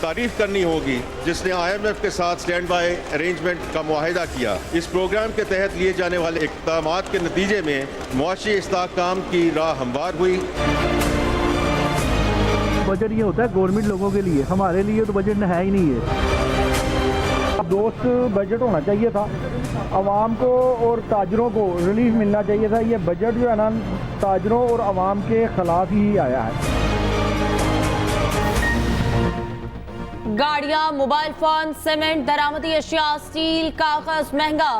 तारीफ करनी होगी जिसने IMF के साथ स्टैंड बाय अरेंजमेंट का मुआहिदा किया। इस प्रोग्राम के तहत लिए जाने वाले इक़दामात के नतीजे में मुआशी इस्तेहकाम की राह हमवार हुई। बजट ये होता है गवर्नमेंट लोगों के लिए, हमारे लिए तो बजट है ही नहीं है। दोस्त बजट होना चाहिए था, आवाम को और ताजरों को रिलीफ मिलना चाहिए था। ये बजट जो है ना ताजरों और आवाम के खिलाफ ही आया है। गाड़ियां, मोबाइल फोन, सीमेंट, दरामदी अशिया, स्टील, कागज महंगा,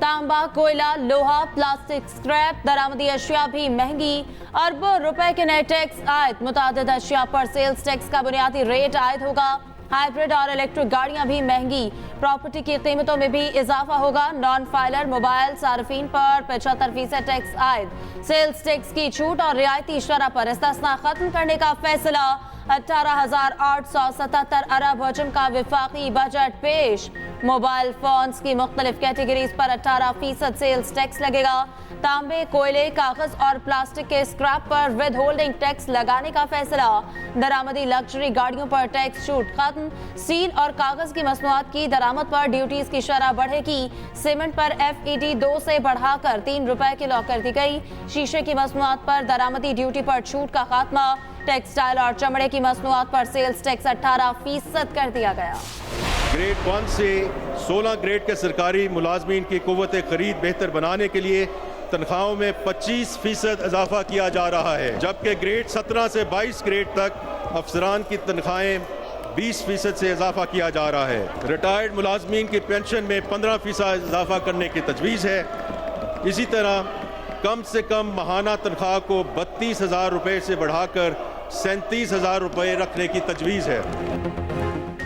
तांबा, कोयला, लोहा, प्लास्टिक स्क्रैप, दरामदी अशिया भी महंगी। अरबों रुपए के नए टैक्स आयद, मुतादिद अशिया पर सेल्स टैक्स का बुनियादी रेट आयद होगा। हाइब्रिड और इलेक्ट्रिक गाड़ियां भी महंगी। प्रॉपर्टी की कीमतों में भी इजाफा होगा। नॉन फाइलर मोबाइल सार्फिन पर 75% टैक्स आयद। सेल्स टैक्स की छूट और रियायती शरह पर इस्तिस्ना खत्म करने का फैसला। 18,877 अरब हजम का विफाकी बजट पेश। मोबाइल फोन्स की मुख्तलिफ कैटेगरीज पर 18% सेल्स टैक्स लगेगा। तांबे, कोयले, कागज और प्लास्टिक के स्क्रैप पर विद होल्डिंग टैक्स लगाने का फैसला। दरामदी लग्जरी गाड़ियों पर टैक्स छूट खत्म। स्टील और कागज की मसनूआत की दरामद पर ड्यूटीज की शरह बढ़ेगी। सीमेंट पर FET 2 से बढ़ाकर 3 रुपए किलो कर दी गई। शीशे की मसनूआत पर दरामदी ड्यूटी पर छूट का खात्मा। टेक्सटाइल और चमड़े की मसनूआत पर सेल्स टैक्स 18% कर दिया गया। ग्रेड 1 से 16 ग्रेड के सरकारी मुलाजमीन की कुव्वत खरीद बेहतर बनाने के लिए तनख्वाहों में 25% इजाफा किया जा रहा है, जबकि ग्रेड 17 से 22 ग्रेड तक अफसरान की तनख्वाहें 20% से इजाफा किया जा रहा है। रिटायर्ड मुलाजमीन की पेंशन में 15% इजाफा करने की तजवीज़ है। इसी तरह कम से कम माहाना तनख्वाह को 32,000 रुपये से बढ़ाकर 37,000 रुपये रखने की तजवीज़ है।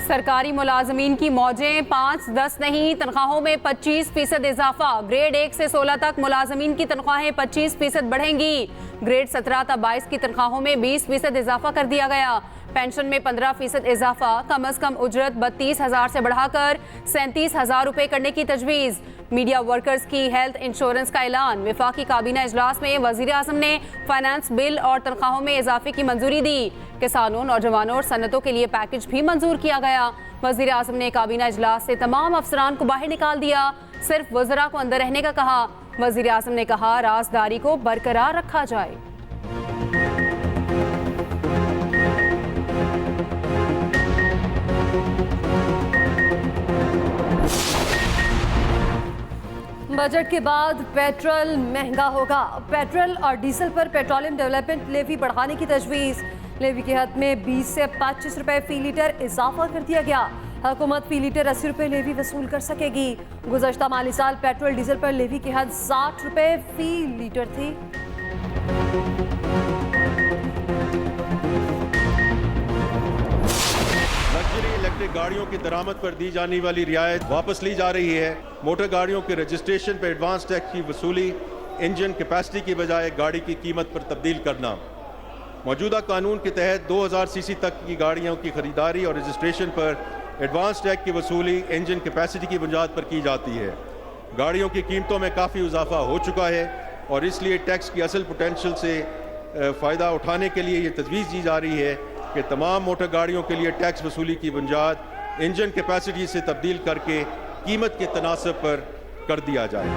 सरकारी मुलाजमीन की मौजें 5-10 नहीं, तनख्वाहों में 25% इजाफा। ग्रेड 1 से 16 तक मुलाजमीन की तनख्वाहें 25% बढ़ेंगी। ग्रेड 17 तक 22 की तनख्वाहों में 20% इजाफा कर दिया गया। पेंशन में 15% इजाफा। कम अज कम उजरत 32,000 से बढ़ाकर 37,000 रुपये करने की तजवीज़। मीडिया वर्कर्स की हेल्थ इंश्योरेंस का ऐलान। वफाकी काबीना इजलास में वजीर आज़म ने फाइनेंस बिल और तनख्वाहों में इजाफे की मंजूरी दी। किसानों, नौजवानों और सनतों के लिए पैकेज भी मंजूर किया गया। वजीर आज़म ने काबीना इजलास से तमाम अफसरान को बाहर निकाल दिया, सिर्फ वज़रा को अंदर रहने का कहा। वजीर आज़म ने कहा राजदारी को बरकरार रखा जाए। बजट के बाद पेट्रोल महंगा होगा। पेट्रोल और डीजल पर पेट्रोलियम डेवलपमेंट लेवी बढ़ाने की तजवीज़। लेवी की हद में 20 से 25 रुपए फी लीटर इजाफा कर दिया गया। हुकूमत फी लीटर 80 रुपए लेवी वसूल कर सकेगी। गुज़श्ता माली साल पेट्रोल डीजल पर लेवी की हद 60 रुपए फी लीटर थी। लग्जरी इलेक्ट्रिक गाड़ियों की दरामद पर दी जाने वाली रियायत वापस ली जा रही है। मोटर गाड़ियों के रजिस्ट्रेशन पर एडवांस टैक्स की वसूली इंजन कैपेसिटी की बजाय गाड़ी की कीमत पर तब्दील करना। मौजूदा कानून के तहत 2000 सीसी तक की गाड़ियों की खरीदारी और रजिस्ट्रेशन पर एडवांस टैक्स की वसूली इंजन कैपेसिटी की बुनियाद पर की जाती है। गाड़ियों की कीमतों में काफ़ी इजाफा हो चुका है और इसलिए टैक्स की असल पोटेंशियल से फ़ायदा उठाने के लिए ये तजवीज़ दी जा रही है कि तमाम मोटर गाड़ियों के लिए टैक्स वसूली की बुनियाद इंजन कैपेसिटी से तब्दील करके कीमत के तनासब पर कर दिया जाए।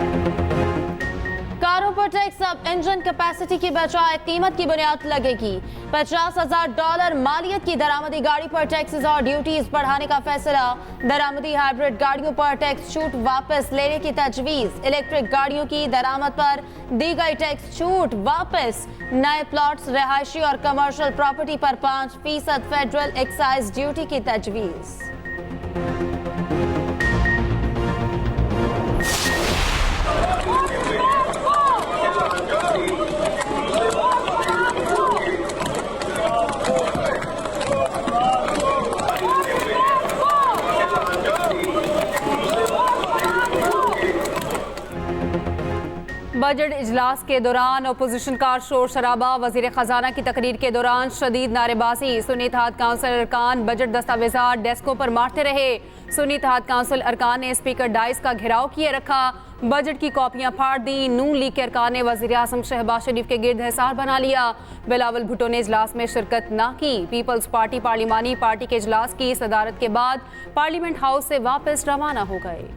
कारों पर टैक्स अब इंजन कैपेसिटी की बजाय कीमत की बुनियाद लगेगी। $50,000 मालियत की दरामदी गाड़ी पर टैक्सेस और ड्यूटीज बढ़ाने का फैसला। दरामदी हाइब्रिड गाड़ियों पर टैक्स छूट वापस लेने की तजवीज़। इलेक्ट्रिक गाड़ियों की दरामद पर दी गई टैक्स छूट वापस। नए प्लॉट्स, रिहायशी और कमर्शियल प्रॉपर्टी पर 5% फेडरल एक्साइज ड्यूटी की तजवीज़। बजट इजलास के दौरान अपोजिशन का शोर शराबा, वजीर खजाना की तकरीर के दौरान शदीद नारेबाजी, सुन्नी इत्तेहाद काउंसिल अरकान बजट दस्तावेजात डेस्कों पर मारते रहे। सुन्नी इत्तेहाद काउंसिल अरकान ने स्पीकर डाइस का घेराव किए रखा, बजट की कॉपियां फाड़ दी। नून लीग के अरकान ने वजीर आजम शहबाज शरीफ के गिर्द हिसार बना लिया। बिलावल भुट्टो ने इजलास में शिरकत न की। पीपल्स पार्टी पार्लिमानी पार्टी के इजलास की सदारत के बाद पार्लियामेंट हाउस से वापस रवाना हो गए।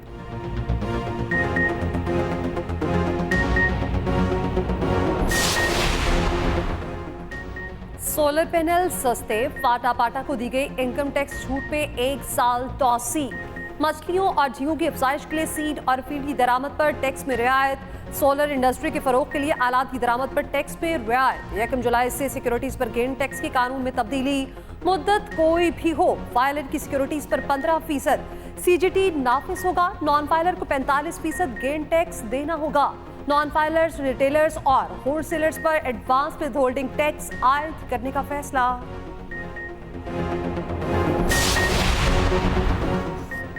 सोलर पैनल सस्ते, फाटा पाटा को दी गई इनकम टैक्स छूट पे 1 साल तौसी। मछलियों और झींगों की अफजाइश के लिए सीड और फीड की दरामद पर टैक्स में रियायत। सोलर इंडस्ट्री के फरोग के लिए आलात की दरामद पर टैक्स पे रियायत। 1 जुलाई से सिक्योरिटीज पर गेन टैक्स के कानून में तब्दीली। मुद्दत कोई भी हो, फाइलर की सिक्योरिटीज पर 15% CGT नाफिज होगा। नॉन फाइलर को 45% गेन टैक्स देना होगा। नॉन फाइलर्स, रिटेलर्स और होलसेलर्स पर एडवांस विद होल्डिंग टैक्स आयद करने का फैसला।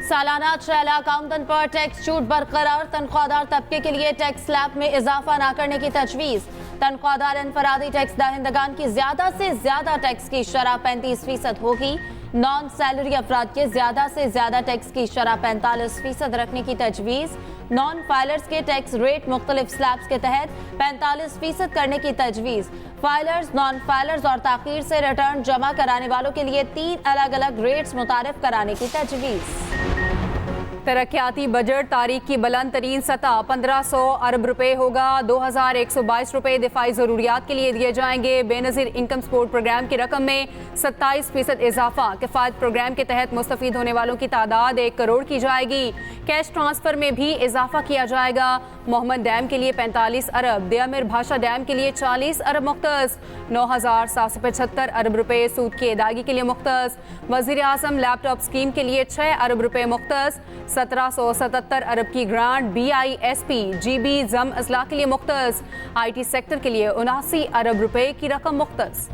सालाना 6 लाख आमदन पर टैक्स छूट बरकरार। तनख्वाहदार तबके के लिए टैक्स स्लैब में इजाफा न करने की तजवीज़। तनख्वाहदार इनफरादी टैक्स दहिंदगान की ज्यादा से ज्यादा टैक्स की शरह 35% होगी। नॉन सैलरी अफराद के ज्यादा से ज्यादा टैक्स की शरह 45% रखने की तजवीज़। नॉन फाइलर्स के टैक्स रेट मुख्तलिफ स्लैब्स के तहत 45% करने की तजवीज़। फाइलर्स, नॉन फाइलर्स और ताखीर से रिटर्न जमा कराने वालों के लिए 3 अलग अलग रेट्स मुतारिफ कराने की तजवीज़। तरक्याती बजट तारीख की बुलंद तरीन सतह 1500 अरब रुपए होगा। 2122 रुपए दिफाई ज़रूरियात के लिए दिए जाएंगे। बेनज़ीर इनकम सपोर्ट प्रोग्राम की रकम में 27% इजाफा। किफ़ायत प्रोग्राम के तहत मुस्तफ़ीद होने वालों की तादाद 1 करोड़ की जाएगी। कैश ट्रांसफ़र में भी इजाफा किया जाएगा। मोहम्मद डैम के लिए 45 अरब, दियामिर भाषा डैम के लिए 40 अरब मुख्तस। 9775 अरब रुपए सूद की अदायगी के लिए मुख्तस। वज़ीर आज़म लैपटॉप स्कीम के लिए 6 अरब रुपए मुख्तस। 1777 अरब की ग्रांट BISP GB जम अजला के लिए मुख्तस। IT सेक्टर के लिए 79 अरब रुपए की रकम मुख्तस।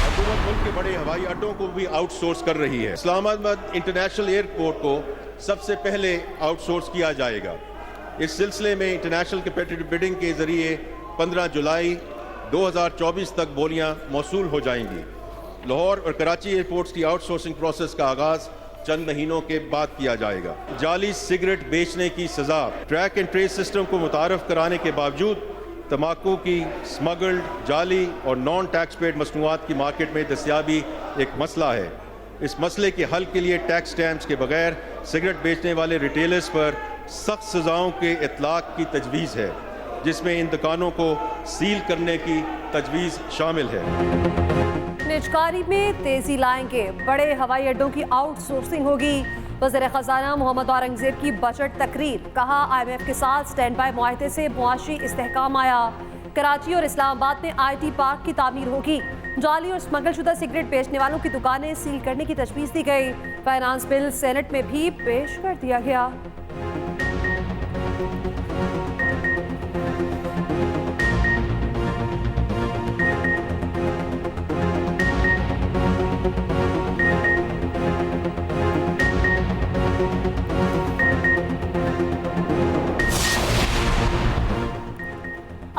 हुकूमत मुल्क के बड़े हवाई अड्डों को भी आउटसोर्स कर रही है। इस्लामाबाद इंटरनेशनल एयरपोर्ट को सबसे पहले आउटसोर्स किया जाएगा। इस सिलसिले में इंटरनेशनल कंपीटिटिव बिडिंग के जरिए 15 जुलाई 2024 तक बोलियां मौसूल हो जाएंगी। लाहौर और कराची एयरपोर्ट्स की आउटसोर्सिंग प्रोसेस का आगाज चंद महीनों के बाद किया जाएगा। जाली सिगरेट बेचने की सजा। ट्रैक एंड ट्रेस सिस्टम को मुतारफ कराने के बावजूद तंबाकू की स्मगल्ड, जाली और नॉन टैक्स पेड मसनूआत की मार्केट में दस्तयाबी एक मसला है। इस मसले के हल के लिए टैक्स स्टैम्प्स के बगैर सिगरेट बेचने वाले रिटेलर्स पर सख्त सजाओं के इतलाक की तजवीज़ है, जिसमें इन दुकानों को सील करने की तजवीज़ शामिल है। निजकारी में तेजी लाएंगे, बड़े हवाई अड्डों की आउटसोर्सिंग होगी। वज़ीर ख़ज़ाना मोहम्मद औरंगज़ेब की बजट तकरीर। कहा IMF के साथ स्टैंड बाय मुआहदे से मुआशी इस्तेहकाम आया। कराची और इस्लामाबाद में IT पार्क की तामीर होगी। जाली और स्मगल शुदा सिगरेट बेचने वालों की दुकानें सील करने की तजवीज़ दी गई। फाइनेंस बिल सेनेट में भी पेश कर दिया गया।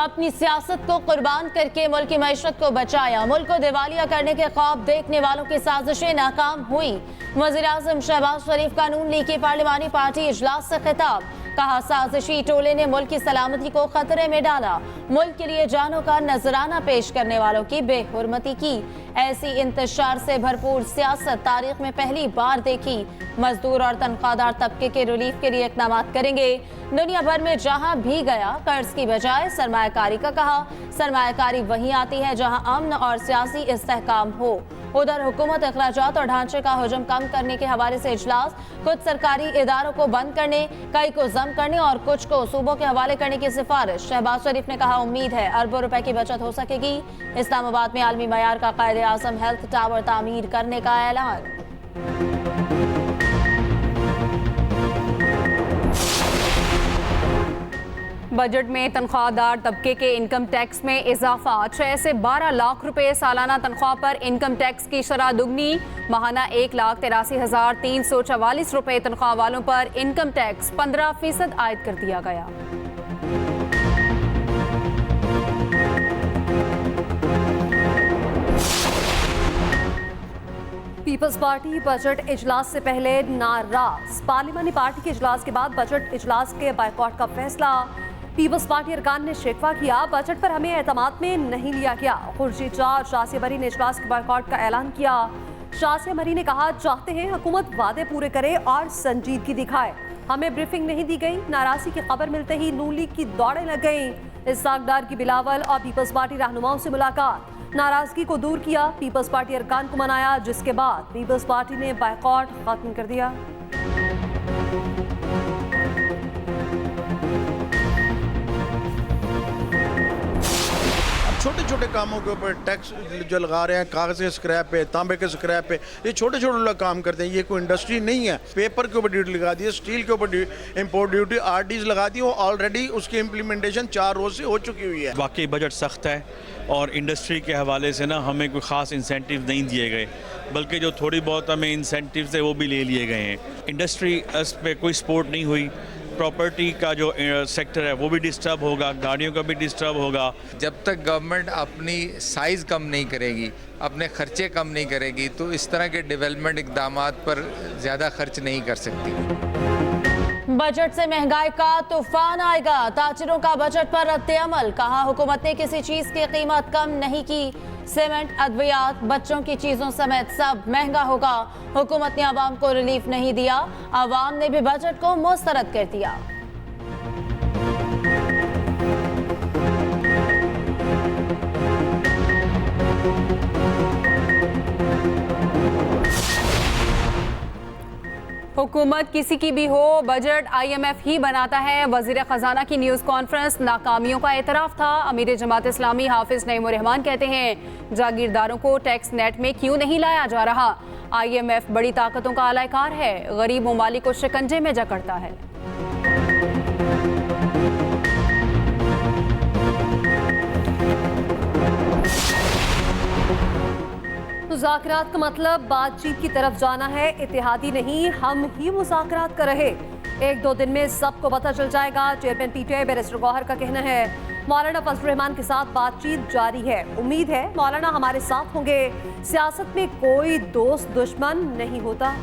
अपनी सियासत को कुर्बान करके मुल्क की मईशत को बचाया। मुल्क को दिवालिया करने के ख्वाब देखने वालों की साजिशें नाकाम हुई। वज़ीर आज़म शहबाज शरीफ का नून लीग की पार्लिमानी पार्टी इजलास से खिताब। कहा साजिशी टोले ने मुल्क की सलामती को खतरे में डाला। मुल्क के लिए जानों का नजराना पेश करने वालों की बेहुरमती की। ऐसी इंतशार से भरपूर सियासत तारीख में पहली बार देखी। मजदूर और तनख्वाहदार तबके के रिलीफ के लिए इकदाम करेंगे। दुनिया भर में जहां भी गया कर्ज की बजाय सरमायाकारी का कहा। सरमायाकारी वहीं आती है जहां अमन और सियासी इस्तेहकाम हो। उधर हुकूमत अखराजात और ढांचे का हजम कम करने के हवाले से इजलास। कुछ सरकारी इदारों को बंद करने, कई को जम करने और कुछ को सूबों के हवाले करने की सिफारिश। शहबाज शरीफ ने कहा उम्मीद है अरबों रुपए की बचत हो सकेगी। इस्लामाबाद में आलमी मयार का कायदे आज़म हेल्थ टावर तामीर करने का ऐलान। बजट में तनख्वाहदार तबके के इनकम टैक्स में इजाफा, 6 से 12 लाख रुपए सालाना तनख्वाह पर इनकम टैक्स की शरह दुगनी, माहाना 1,83,344 रुपए तनख्वाह वालों पर इनकम टैक्स 15% आयद कर दिया गया। पीपल्स पार्टी बजट इजलास से पहले नाराज, पार्लिमानी पार्टी के इजलास के बाद बजट इजलास के बायकॉट का फैसला। पीपल्स पार्टी अरकान ने शिकवा किया, बजट पर हमें एतमाद में नहीं लिया गया। खुर्शीद शाह और शासिया मरी ने इजलास के बायकॉट का ऐलान किया। शासिया मरी ने कहा, चाहते हैं हुकूमत वादे पूरे करे और संजीदगी दिखाए, हमें ब्रीफिंग नहीं दी गई। नाराजगी की खबर मिलते ही नून लीग की दौड़ें लग गईं। इस्साकडार की बिलावल और पीपल्स पार्टी रहनुमाओं से मुलाकात, नाराजगी को दूर किया, पीपल्स पार्टी अरकान को मनाया, जिसके बाद पीपल्स पार्टी ने बायकॉट खत्म कर दिया। छोटे छोटे कामों के ऊपर टैक्स जो लगा रहे हैं, कागज़ के स्क्रैप पे, तांबे के स्क्रैप पे, ये छोटे छोटे लोग काम करते हैं। ये कोई इंडस्ट्री नहीं है। पेपर के ऊपर ड्यूटी लगा दी है, स्टील के ऊपर इंपोर्ट ड्यूटी आरडीज लगा दी, वो ऑलरेडी उसकी इम्प्लीमेंटेशन 4 रोज से हो चुकी हुई है। वाकई बजट सख्त है और इंडस्ट्री के हवाले से ना हमें कोई ख़ास इंसेंटिव नहीं दिए गए, बल्कि जो थोड़ी बहुत हमें इंसेंटिव थे वो भी ले लिए गए हैं। इंडस्ट्री इस पर कोई सपोर्ट नहीं हुई। प्रॉपर्टी का जो सेक्टर है वो भी डिस्टर्ब होगा, गाड़ियों का भी डिस्टर्ब होगा। जब तक गवर्नमेंट अपनी साइज़ कम नहीं करेगी, अपने खर्चे कम नहीं करेगी, तो इस तरह के डेवलपमेंट इक़दामात पर ज़्यादा खर्च नहीं कर सकती। बजट से महंगाई का तूफान आएगा, ताजिरों का बजट पर रद्द-ए-अमल, कहा हुकूमत ने किसी चीज़ की कीमत कम नहीं की। सीमेंट, अद्वियात, बच्चों की चीज़ों समेत सब महंगा होगा। हुकूमत ने आवाम को रिलीफ नहीं दिया, आवाम ने भी बजट को मुस्तरद कर दिया। हुकूमत किसी की भी हो, बजट IMF ही बनाता है। वजीर खजाना की न्यूज़ कॉन्फ्रेंस, नाकामियों का एतराफ़ था। अमीर जमात इस्लामी हाफिज नईम रहमान कहते हैं, जागीरदारों को टैक्स नेट में क्यों नहीं लाया जा रहा। IMF बड़ी ताकतों का अलाकार है, गरीब ममालिक को शिकंजे में जकड़ता है। मुज़ाकरात का मतलब बातचीत की तरफ जाना है, इत्तेहादी नहीं। हम ही मुज़ाकरात कर रहे, 1-2 दिन में सबको पता चल जाएगा। चेयरमैन PTI बैरिस्टर गौहर का कहना है, मौलाना फजल रहमान के साथ बातचीत जारी है, उम्मीद है मौलाना हमारे साथ होंगे। सियासत में कोई दोस्त दुश्मन नहीं होता।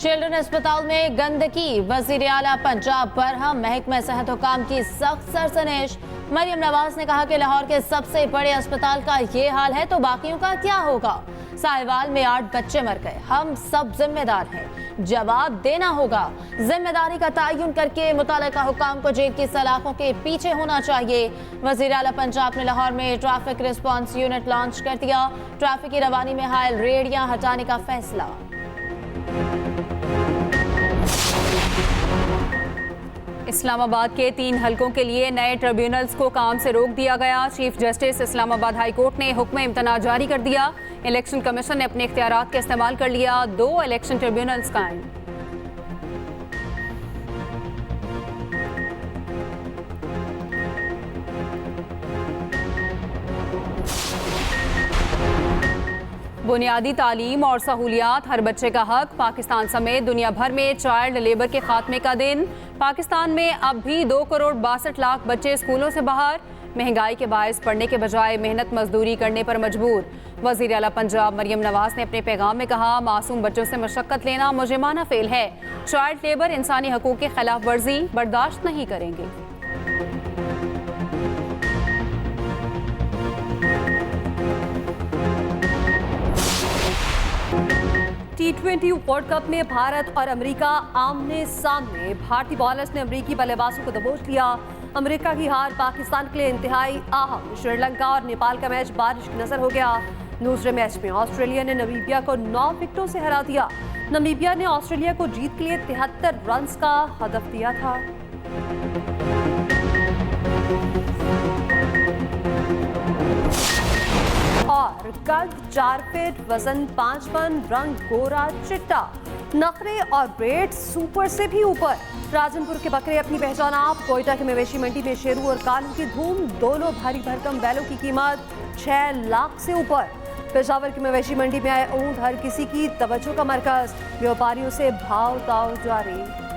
चिल्ड्रन अस्पताल में गंदगी, वजीर आला पंजाब बरहम, महकमा सेहत हुकाम की सख्त सरसनेश। मरियम नवाज ने कहा कि लाहौर के सबसे बड़े अस्पताल का ये हाल है तो बाकियों का क्या होगा। साहिवाल में 8 बच्चे मर गए, हम सब जिम्मेदार हैं, जवाब देना होगा। जिम्मेदारी का तयन करके मुतल्लिका हुकाम को जेल की सलाखों के पीछे होना चाहिए। वजीर आला पंजाब ने लाहौर में ट्रैफिक रिस्पांस यूनिट लॉन्च कर दिया। ट्रैफिक की रवानी में हायल रेहड़ियां हटाने का फैसला। इस्लामाबाद के 3 हलकों के लिए नए ट्रिब्यूनल्स को काम से रोक दिया गया। Chief justice Islamabad high court ने हुक्म इम्तना जारी कर दिया। इलेक्शन कमीशन ने अपने इख्तियारात का इस्तेमाल कर लिया, 2 इलेक्शन ट्रिब्यूनल्स कायम। बुनियादी तालीम और सहूलियात हर बच्चे का हक, पाकिस्तान समेत दुनिया भर में चाइल्ड लेबर के खात्मे का दिन। पाकिस्तान में अब भी 2 करोड़ 62 लाख बच्चे स्कूलों से बाहर। महंगाई के बायस पढ़ने के बजाय मेहनत मजदूरी करने पर मजबूर। वजीर आला पंजाब मरियम नवाज ने अपने पैगाम में कहा, मासूम बच्चों से मशक्कत लेना मुजरिमाना फेल है। चाइल्ड लेबर इंसानी हकूक़ की खिलाफ वर्जी बर्दाश्त नहीं करेंगे। T20 वर्ल्ड कप में भारत और अमेरिका आमने सामने। भारतीय बॉलर्स ने अमेरिकी बल्लेबाजों को दबोच लिया। अमेरिका की हार पाकिस्तान के लिए इंतहाई अहम। श्रीलंका और नेपाल का मैच बारिश की नजर हो गया। दूसरे मैच में ऑस्ट्रेलिया ने नमीबिया को 9 विकेटों से हरा दिया। नमीबिया ने ऑस्ट्रेलिया को जीत के लिए 73 रन का हदफ दिया था। और और कद 4 फीट, वजन 5 पन, रंग गोरा चिट्टा, नखरे और ब्रेड सुपर से भी ऊपर। राजनपुर के बकरे अपनी पहचान आप। कोयटा के मवेशी मंडी में शेरू और कालू की धूम, दोनों भारी भरकम बैलों की कीमत 6 लाख से ऊपर। पेशावर की मवेशी मंडी में आए ऊंट हर किसी की तवज्जो का मरकज, व्यापारियों से भाव ताव जारी।